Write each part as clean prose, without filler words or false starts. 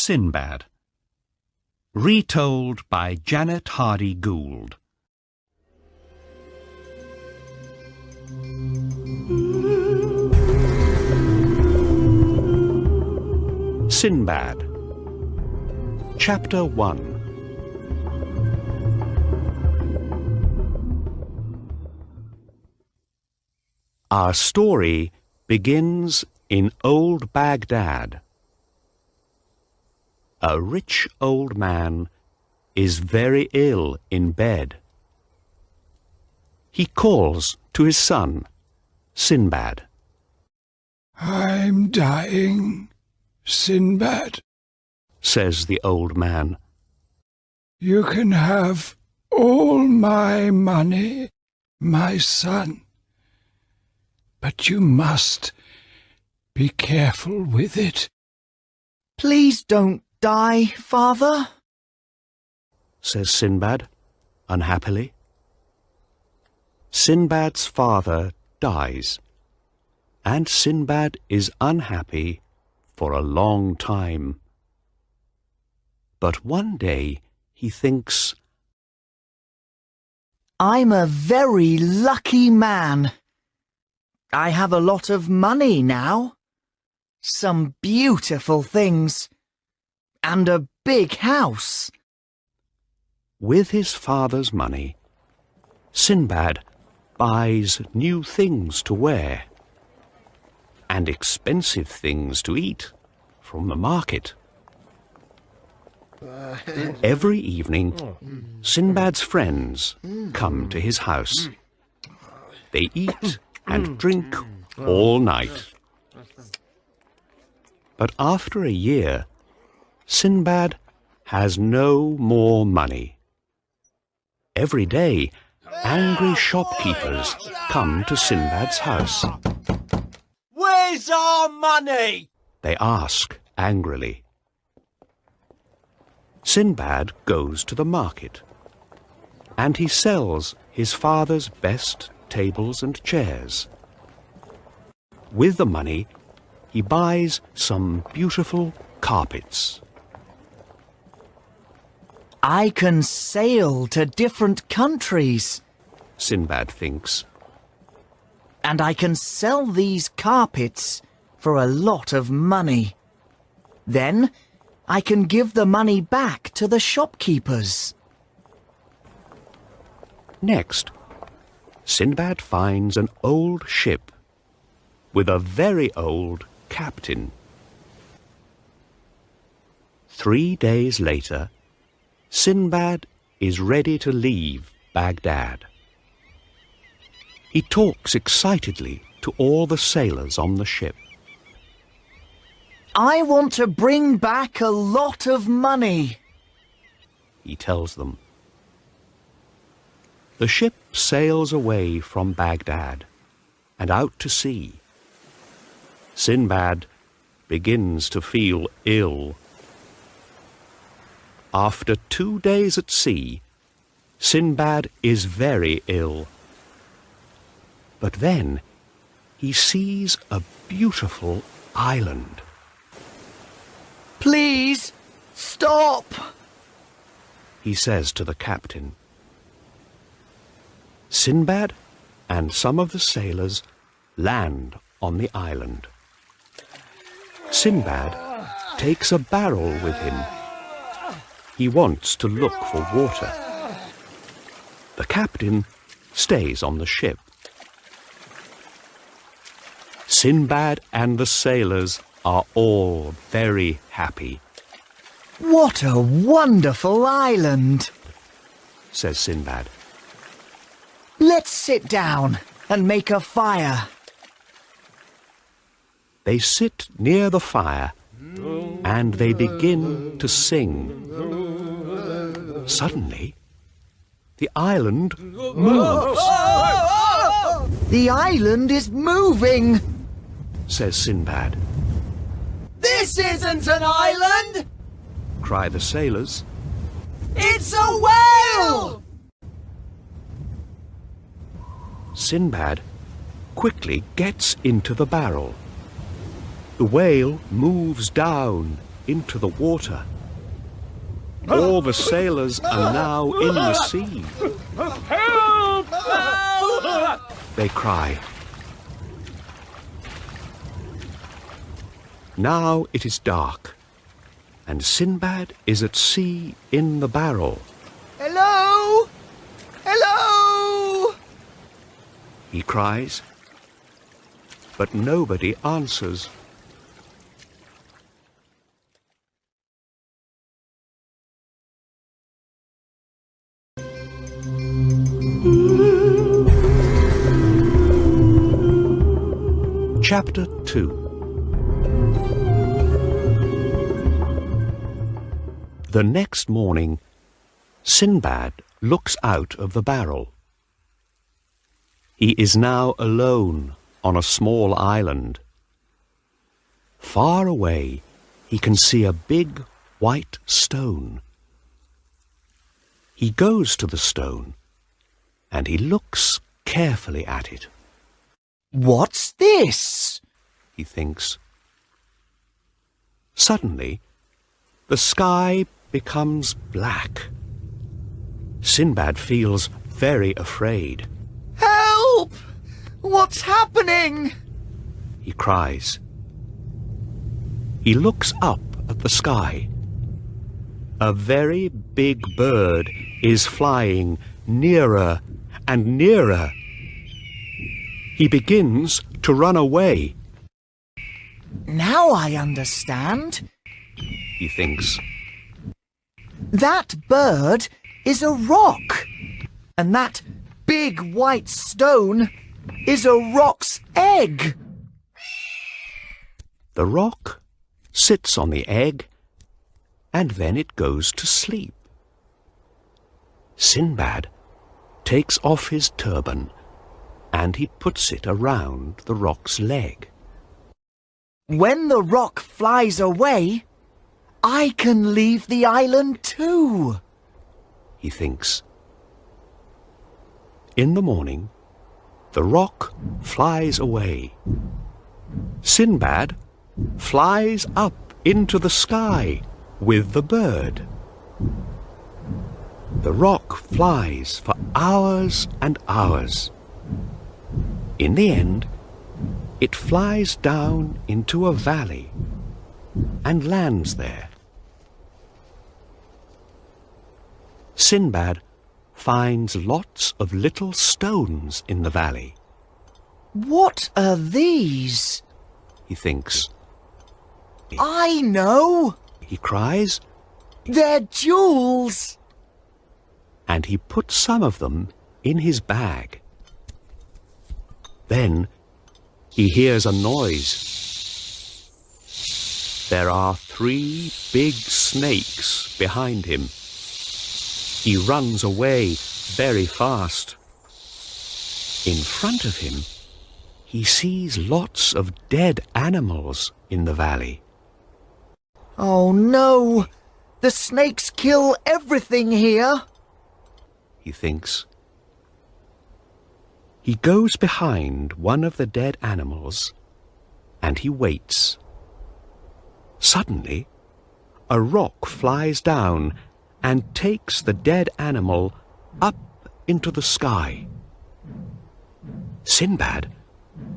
Sinbad. Retold by Janet Hardy Gould. Sinbad. Chapter 1. Our story begins in old Baghdad. A rich old man is very ill in bed. He calls to his son, Sinbad. "I'm dying, Sinbad," says the old man. "You can have all my money, my son, but you must be careful with it." "Please don't die, father," says Sinbad, unhappily. Sinbad's father dies, and Sinbad is unhappy for a long time. But one day he thinks, "I'm a very lucky man. I have a lot of money now, some beautiful things, and a big house." With his father's money, Sinbad buys new things to wear and expensive things to eat from the market. Every evening, Sinbad's friends come to his house. They eat and drink all night. But after a year, Sinbad has no more money. Every day, angry shopkeepers come to Sinbad's house. "Where's our money?" they ask angrily. Sinbad goes to the market, and he sells his father's best tables and chairs. With the money, he buys some beautiful carpets. "I can sail to different countries," Sinbad thinks. "and I can sell these carpets for a lot of money. Then I can give the money back to the shopkeepers." Next, Sinbad finds an old ship with a very old captain. 3 days later, Sinbad is ready to leave Baghdad. He talks excitedly to all the sailors on the ship. "I want to bring back a lot of money," he tells them. The ship sails away from Baghdad and out to sea. Sinbad begins to feel ill. After 2 days at sea, Sinbad is very ill. But then he sees a beautiful island. "Please, stop," he says to the captain. Sinbad and some of the sailors land on the island. Sinbad takes a barrel with him. He wants to look for water. The captain stays on the ship. Sinbad and the sailors are all very happy. "What a wonderful island," says Sinbad. "Let's sit down and make a fire." They sit near the fire and they begin to sing. Suddenly, the island moves. "The island is moving," says Sinbad. "This isn't an island! Cry the sailors. It's a whale!" Sinbad quickly gets into the barrel. The whale moves down into the water. All the sailors are now in the sea. Help! They cry. Now it is dark, and Sinbad is at sea in the barrel. Hello? Hello? He cries, but nobody answers. Chapter 2. The next morning, Sinbad looks out of the barrel. He is now alone on a small island. Far away, he can see a big white stone. He goes to the stone, and he looks carefully at it. What's this? He thinks. Suddenly, the sky becomes black. Sinbad feels very afraid. Help! What's happening? He cries. He looks up at the sky. A very big bird is flying nearer and nearer. He begins to run away. Now I understand. He thinks. That bird is a rock, and that big white stone is a rock's egg. The rock sits on the egg, and then it goes to sleep. Sinbad takes off his turban, and he puts it around the rock's leg. When the rock flies away, I can leave the island too, he thinks. In the morning, the rock flies away. Sinbad flies up into the sky with the bird. The rock flies for hours and hours. In the end, it flies down into a valley and lands there. Sinbad finds lots of little stones in the valley. What are these? He thinks. I know! He cries, They're jewels! and he puts some of them in his bag. Then he hears a noise. There are 3 big snakes behind him. He runs away very fast. In front of him, he sees lots of dead animals in the valley. Oh no! The snakes kill everything here! He thinks. He goes behind one of the dead animals, and he waits. Suddenly, a rock flies down and takes the dead animal up into the sky. Sinbad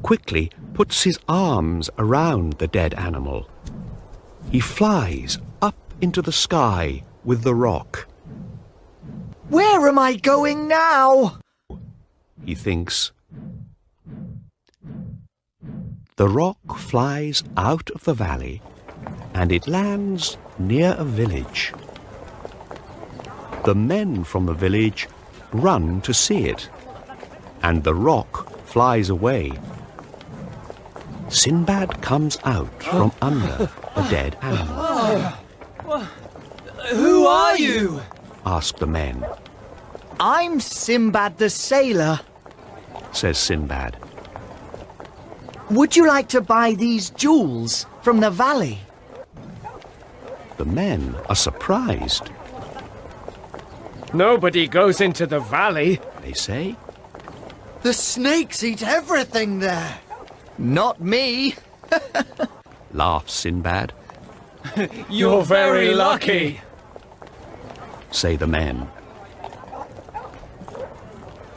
quickly puts his arms around the dead animal. He flies up into the sky with the rock. Where am I going now? He thinks. The rock flies out of the valley, and it lands near a village. The men from the village run to see it, and the rock flies away. Sinbad comes out from under the dead animal. Who are you? Ask the men, I'm Sinbad the sailor. says Sinbad. Would you like to buy these jewels from the valley? The men are surprised. Nobody goes into the valley. They say, The snakes eat everything there. Not me. laughs Sinbad. You're very lucky, say the men.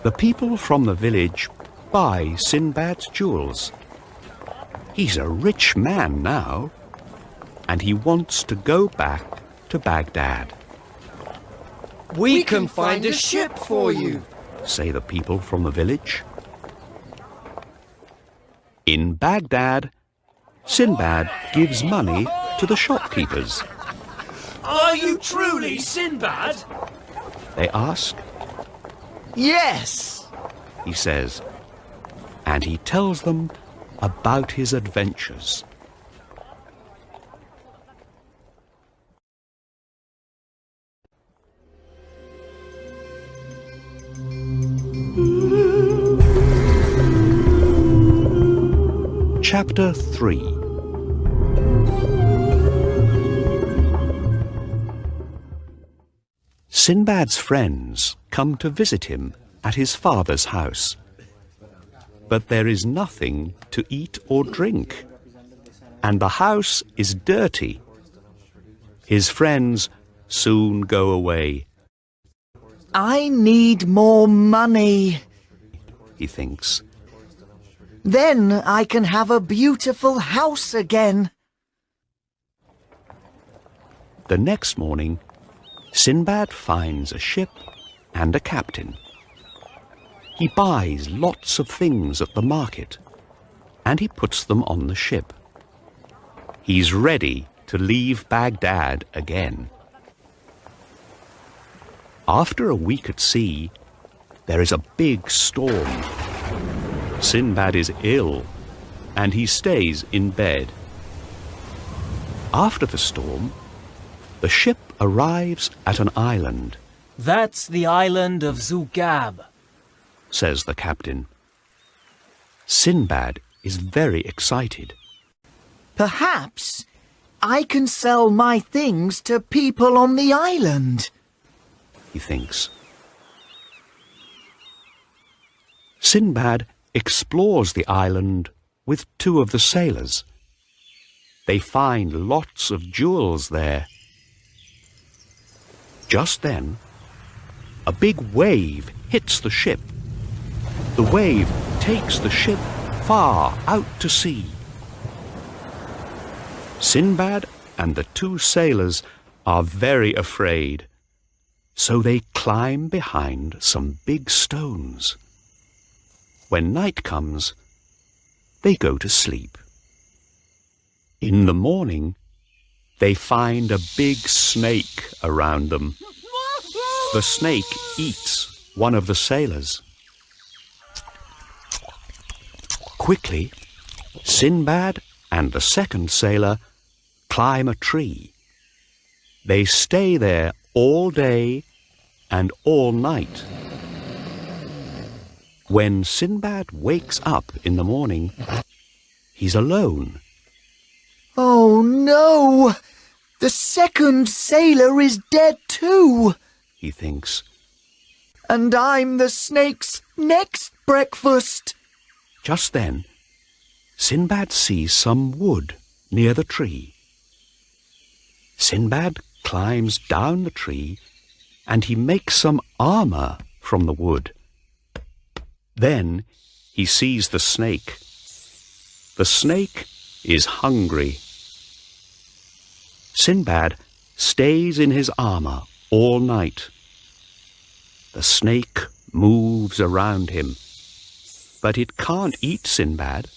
The people from the village buy Sinbad's jewels. He's a rich man now, and he wants to go back to Baghdad, We can find a ship for you. say the people from the village. In Baghdad, Sinbad gives money to the shopkeepers. Are you truly Sinbad? They ask. Yes! He says, and he tells them about his adventures. Chapter 3. Sinbad's friends come to visit him at his father's house. But there is nothing to eat or drink, and the house is dirty. His friends soon go away. I need more money. He thinks. Then I can have a beautiful house again. The next morning, Sinbad finds a ship and a captain. He buys lots of things at the market, and he puts them on the ship. He's ready to leave Baghdad again. After a week at sea, there is a big storm. Sinbad is ill, and he stays in bed. After the storm, the ship arrives at an island, That's the island of Zugab. says the captain. Sinbad is very excited. Perhaps I can sell my things to people on the island. He thinks. Sinbad explores the island with two of the sailors. They find lots of jewels there. Just then, a big wave hits the ship. The wave takes the ship far out to sea. Sinbad and the two sailors are very afraid, so they climb behind some big stones. When night comes, they go to sleep. In the morning, they find a big snake around them. The snake eats one of the sailors. Quickly, Sinbad and the second sailor climb a tree. They stay there all day and all night. When Sinbad wakes up in the morning, he's alone. Oh no! The second sailor is dead too! He thinks. And I'm the snake's next breakfast! Just then, Sinbad sees some wood near the tree. Sinbad climbs down the tree and he makes some armor from the wood. Then he sees the snake. The snake is hungry. Sinbad stays in his armor all night. The snake moves around him, but it can't eat Sinbad.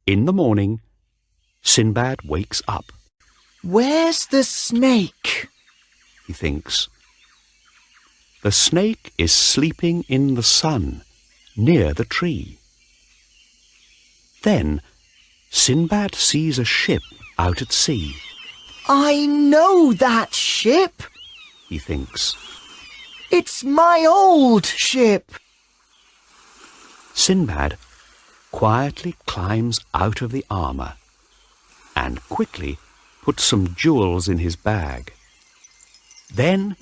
In the morning, Sinbad wakes up. Where's the snake? He thinks. The snake is sleeping in the sun, near the tree. Then Sinbad sees a ship out at sea. I know that ship! He thinks. It's my old ship! Sinbad quietly climbs out of the armor and quickly puts some jewels in his bag. Then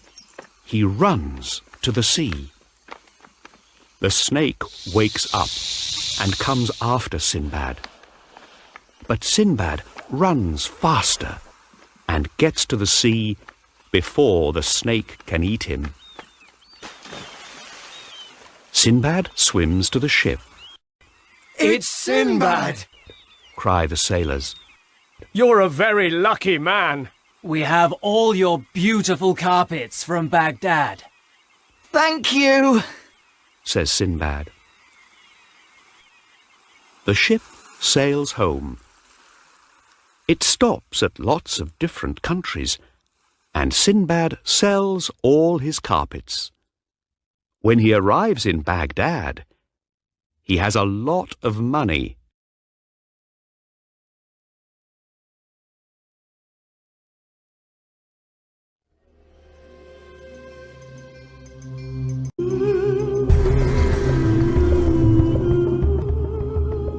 he runs to the sea. The snake wakes up and comes after Sinbad. But Sinbad runs faster and gets to the sea before the snake can eat him. Sinbad swims to the ship. It's Sinbad! Cry the sailors. You're a very lucky man. We have all your beautiful carpets from Baghdad. Thank you. Says Sinbad. The ship sails home. It stops at lots of different countries, and Sinbad sells all his carpets. When he arrives in Baghdad, he has a lot of money.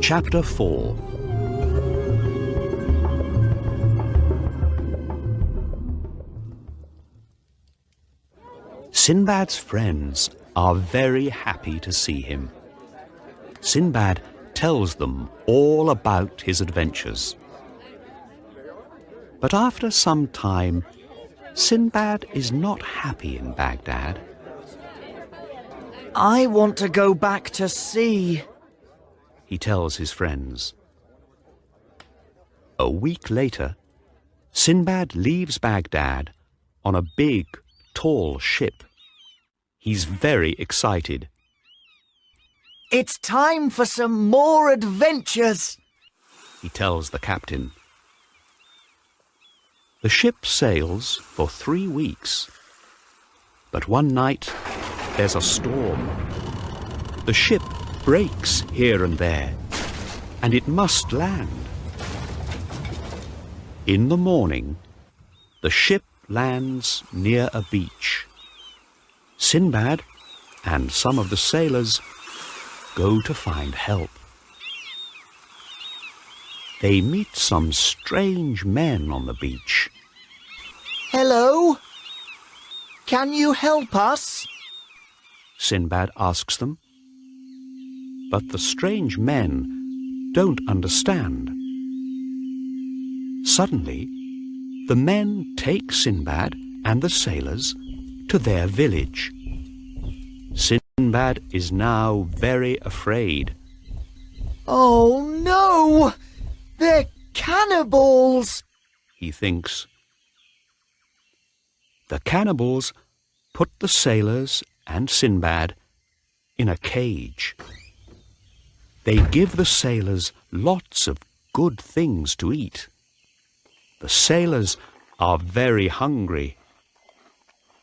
Chapter 4. Sinbad's friends are very happy to see him. Sinbad tells them all about his adventures. But after some time, Sinbad is not happy in Baghdad. I want to go back to sea, he tells his friends. A week later, Sinbad leaves Baghdad on a big, tall ship. He's very excited. It's time for some more adventures, he tells the captain. The ship sails for 3 weeks. But one night, there's a storm. The ship breaks here and there, and it must land. In the morning, the ship lands near a beach. Sinbad and some of the sailors go to find help. They meet some strange men on the beach. Hello? Can you help us? Sinbad asks them. But the strange men don't understand. Suddenly, the men take Sinbad and the sailors to their village. Sinbad is now very afraid. Oh no! They're cannibals! He thinks. The cannibals put the sailors and Sinbad in a cage. They give the sailors lots of good things to eat. The sailors are very hungry.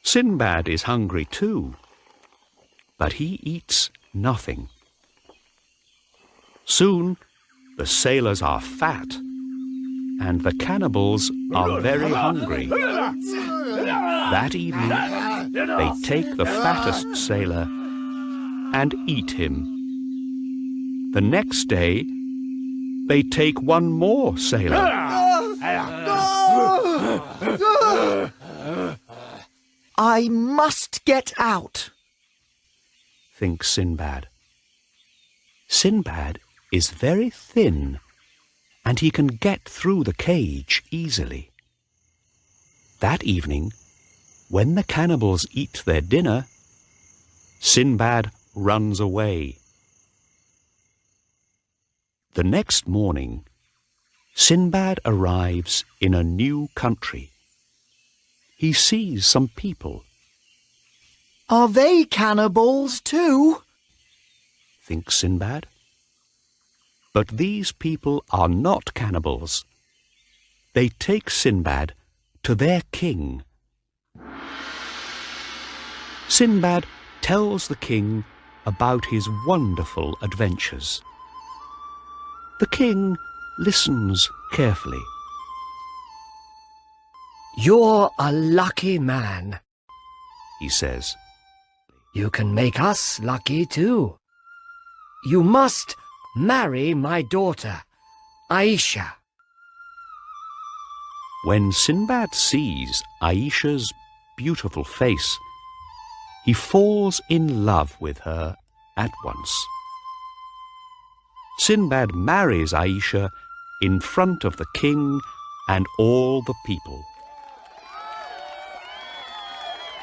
Sinbad is hungry too, but he eats nothing. Soon the sailors are fat, and the cannibals are very hungry. That evening, they take the fattest sailor and eat him. The next day, they take one more sailor. I must get out, thinks Sinbad. Sinbad is very thin, and he can get through the cage easily. That evening, when the cannibals eat their dinner, Sinbad runs away. The next morning, Sinbad arrives in a new country. He sees some people. Are they cannibals too? Thinks Sinbad. But these people are not cannibals. They take Sinbad to their king. Sinbad tells the king about his wonderful adventures. The king listens carefully. You're a lucky man, He says. You can make us lucky too. You must marry my daughter, Aisha. When Sinbad sees Aisha's beautiful face, he falls in love with her at once. Sinbad marries Aisha in front of the king and all the people.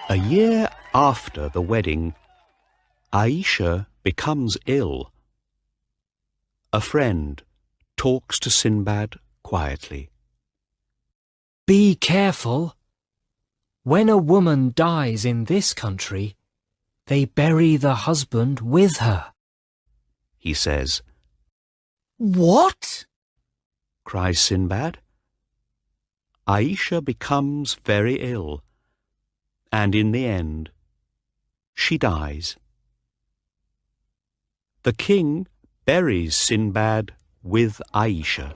A year after the wedding, Aisha becomes ill. A friend talks to Sinbad quietly. Be careful. When a woman dies in this country, they bury the husband with her. He says. What? Cries Sinbad. Aisha becomes very ill, and in the end, she dies. The king buries Sinbad with Aisha.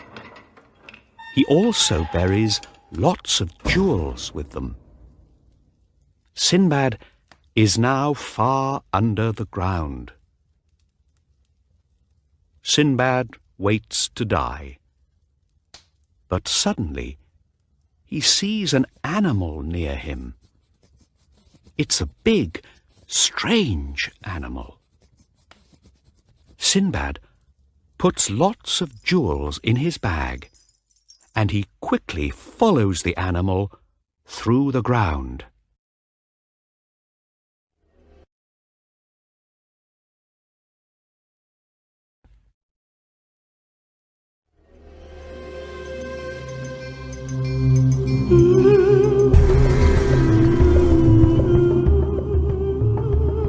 He also buries lots of jewels with them. Sinbad is now far under the ground. Sinbad waits to die. But suddenly he sees an animal near him. It's a big, strange animal. Sinbad puts lots of jewels in his bag, and he quickly follows the animal through the ground.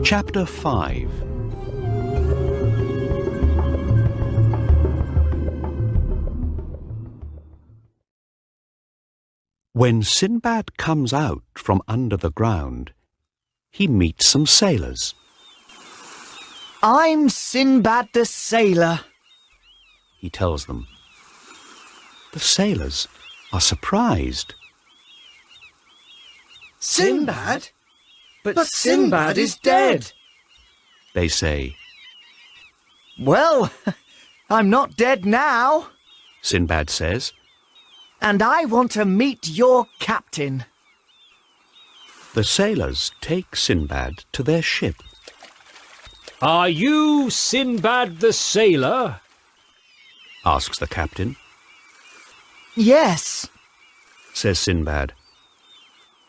Chapter 5. When Sinbad comes out from under the ground, he meets some sailors. I'm Sinbad the sailor, He tells them. The sailors are surprised. Sinbad? But Sinbad is dead. They say. Well, I'm not dead now, Sinbad says. and I want to meet your captain. The sailors take Sinbad to their ship. Are you Sinbad the sailor? Asks the captain. Yes. Says Sinbad.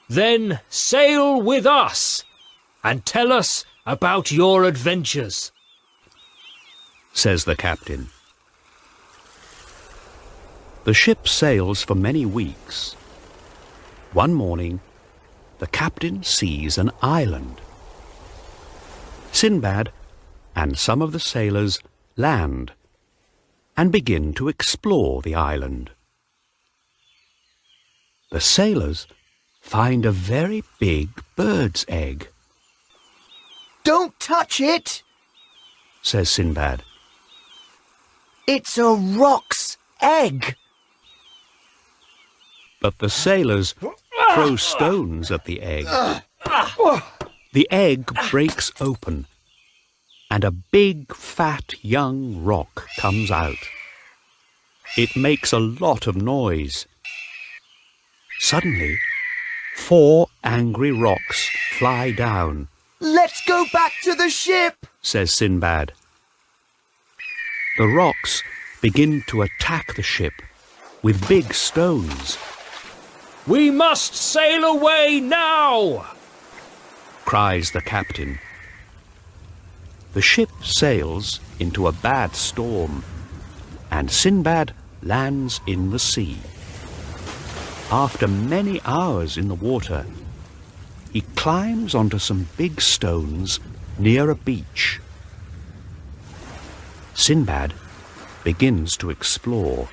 Then sail with us and tell us about your adventures. Says the captain. The ship sails for many weeks. One morning, the captain sees an island. Sinbad and some of the sailors land and begin to explore the island. The sailors find a very big bird's egg. Don't touch it. Says Sinbad. It's a roc's egg. But the sailors throw stones at the egg. The egg breaks open, and a big, fat, young rock comes out. It makes a lot of noise. Suddenly, 4 angry rocks fly down. Let's go back to the ship, Says Sinbad. The rocks begin to attack the ship with big stones. We must sail away now! Cries the captain. The ship sails into a bad storm, and Sinbad lands in the sea. After many hours in the water, he climbs onto some big stones near a beach. Sinbad begins to explore.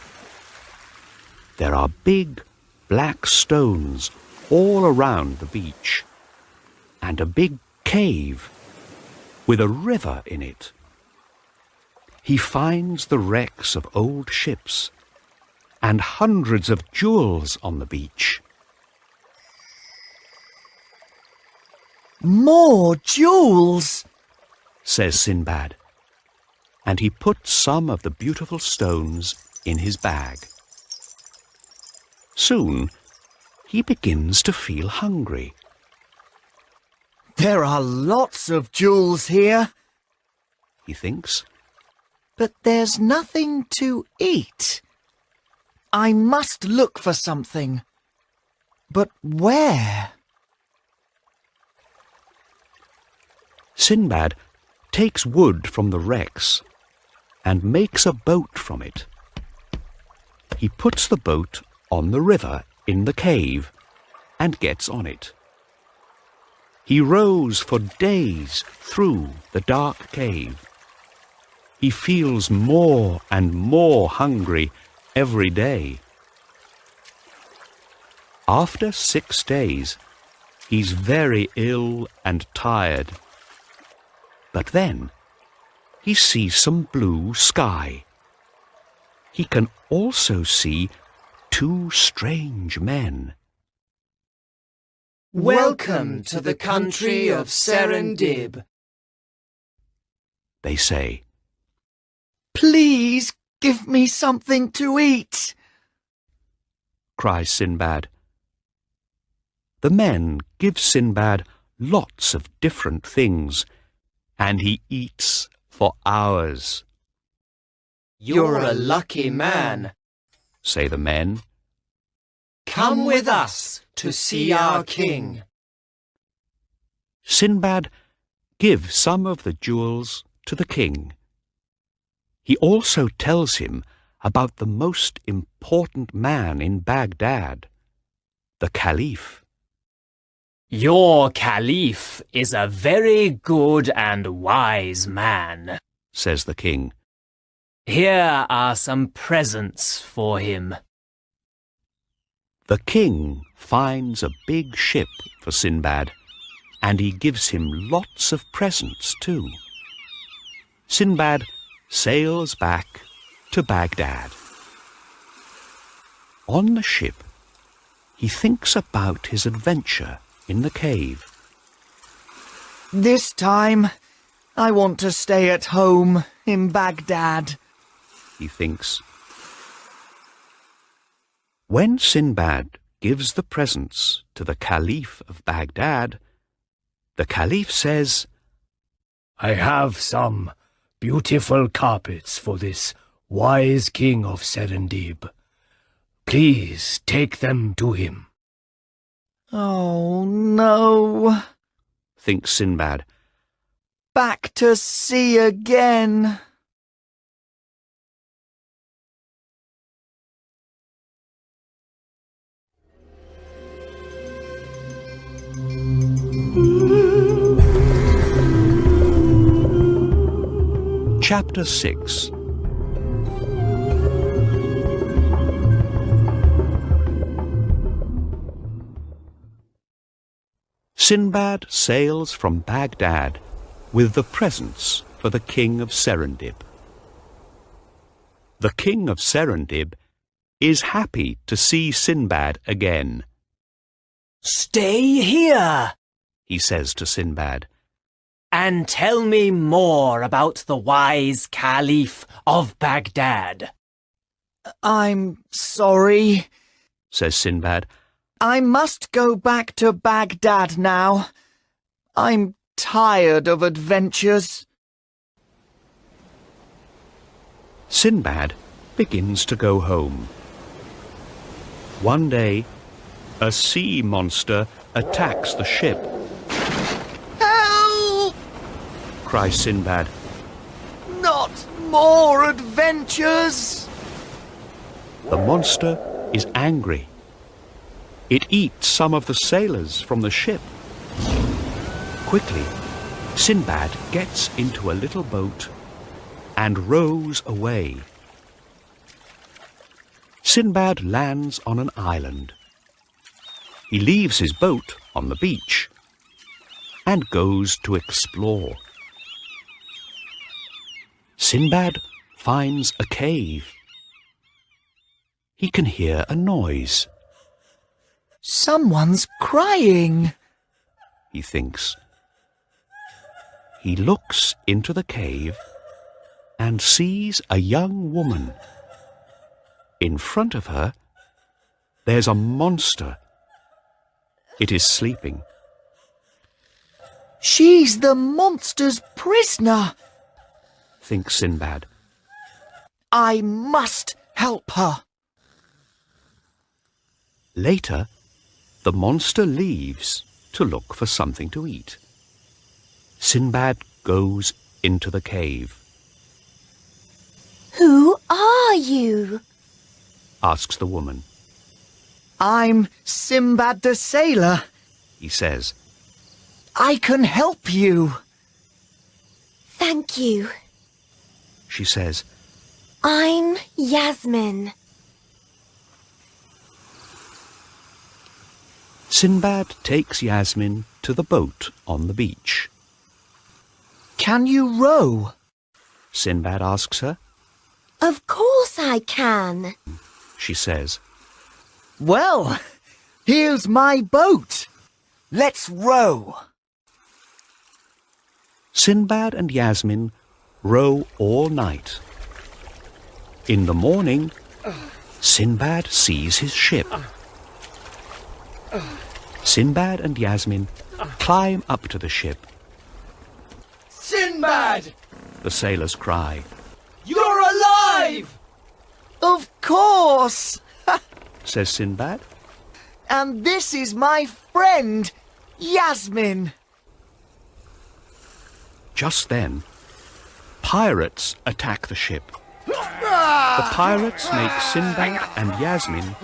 There are big black stones all around the beach, and a big cave with a river in it. He finds the wrecks of old ships and hundreds of jewels on the beach. More jewels, Says Sinbad, and he puts some of the beautiful stones in his bag. Soon, he begins to feel hungry. There are lots of jewels here, He thinks. but there's nothing to eat. I must look for something. But where? Sinbad takes wood from the wrecks and makes a boat from it. He puts the boat on the river in the cave and gets on it. He rows for days through the dark cave. He feels more and more hungry every day. After 6 days, he's very ill and tired. But then he sees some blue sky. He can also see 2 strange men. Welcome to the country of Serendib, They say. Please give me something to eat, Cries Sinbad. The men give Sinbad lots of different things, and he eats for hours. You're a lucky man. Say the men. Come with us to see our king. Sinbad gives some of the jewels to the king. He also tells him about the most important man in Baghdad, the Caliph. Your Caliph is a very good and wise man, Says the king. Here are some presents for him. The king finds a big ship for Sinbad, and he gives him lots of presents too. Sinbad sails back to Baghdad. On the ship, he thinks about his adventure in the cave. This time, I want to stay at home in Baghdad, He thinks. When Sinbad gives the presents to the Caliph of Baghdad, the Caliph says, I have some beautiful carpets for this wise king of Serendib. Please take them to him. Oh no, thinks Sinbad. back to sea again. Chapter 6. Sinbad sails from Baghdad with the presents for the king of Serendib. The king of Serendib is happy to see Sinbad again. Stay here He says to Sinbad. and tell me more about the wise Caliph of Baghdad. I'm sorry. Says Sinbad. I must go back to Baghdad now. I'm tired of adventures. Sinbad begins to go home. One day, a sea monster attacks the ship. Help! Cries Sinbad. Not more adventures! The monster is angry. It eats some of the sailors from the ship. Quickly, Sinbad gets into a little boat and rows away. Sinbad lands on an island. He leaves his boat on the beach and goes to explore. Sinbad finds a cave. He can hear a noise. Someone's crying. He thinks. He looks into the cave and sees a young woman. In front of her, there's a monster. It is sleeping. She's the monster's prisoner. Thinks Sinbad. I must help her. Later, the monster leaves to look for something to eat. Sinbad goes into the cave. Who are you? Asks the woman. I'm Sinbad the sailor. He says. I can help you. Thank you. She says. I'm Yasmin. Sinbad takes Yasmin to the boat on the beach. Can you row? Sinbad asks her. Of course I can. She says. Well, here's my boat. Let's row. Sinbad and Yasmin row all night. In the morning, Sinbad sees his ship. Sinbad and Yasmin climb up to the ship. Sinbad! The sailors cry. You're alive! Of course. Says Sinbad. And this is my friend, Yasmin. Just then, pirates attack the ship. The pirates make Sinbad and Yasmin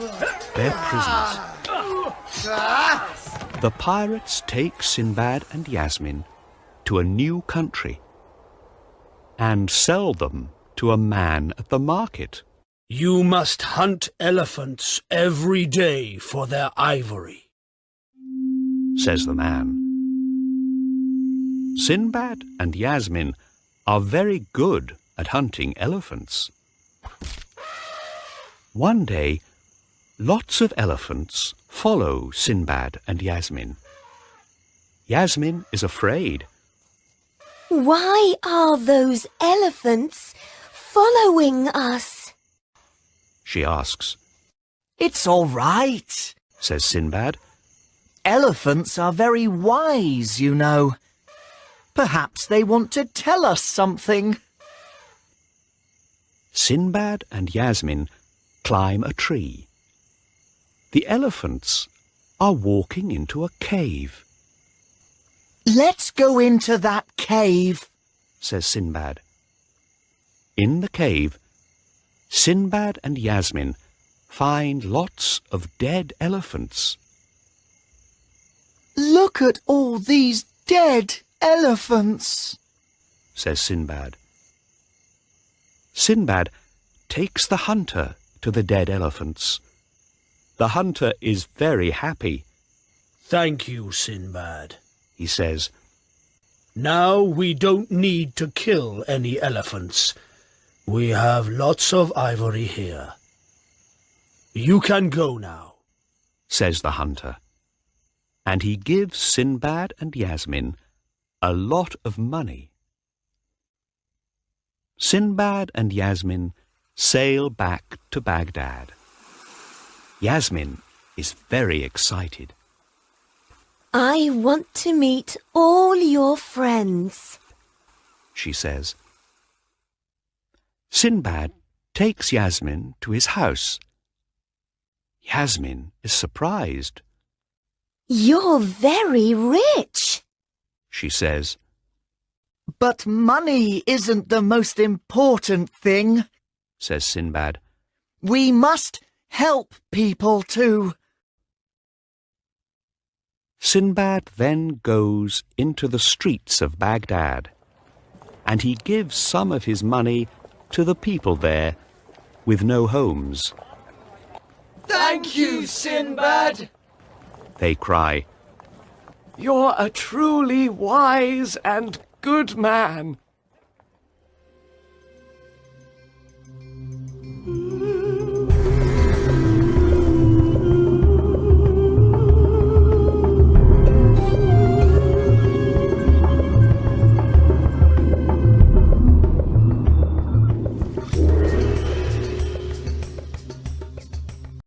their prisoners. The pirates take Sinbad and Yasmin to a new country and sell them to a man at the market. You must hunt elephants every day for their ivory, says the man. Sinbad and Yasmin are very good at hunting elephants. One day, lots of elephants follow Sinbad and Yasmin. Yasmin is afraid. Why are those elephants following us? She asks. It's all right, Says Sinbad. Elephants are very wise, you know. Perhaps they want to tell us something. Sinbad and Yasmin climb a tree. The elephants are walking into a cave, Let's go into that cave. says Sinbad. In the cave, Sinbad and Yasmin find lots of dead elephants. Look at all these dead elephants, says Sinbad. Sinbad takes the hunter to the dead elephants. The hunter is very happy. Thank you, Sinbad. He says. Now we don't need to kill any elephants. We have lots of ivory here. You can go now, says the hunter. And he gives Sinbad and Yasmin a lot of money. Sinbad and Yasmin sail back to Baghdad. Yasmin is very excited. I want to meet all your friends. She says. Sinbad takes Yasmin to his house. Yasmin is surprised. You're very rich. She says. But money isn't the most important thing, says Sinbad. We must help people too. Sinbad then goes into the streets of Baghdad, and he gives some of his money to the people there with no homes. Thank you, Sinbad! They cry. You're a truly wise and good man.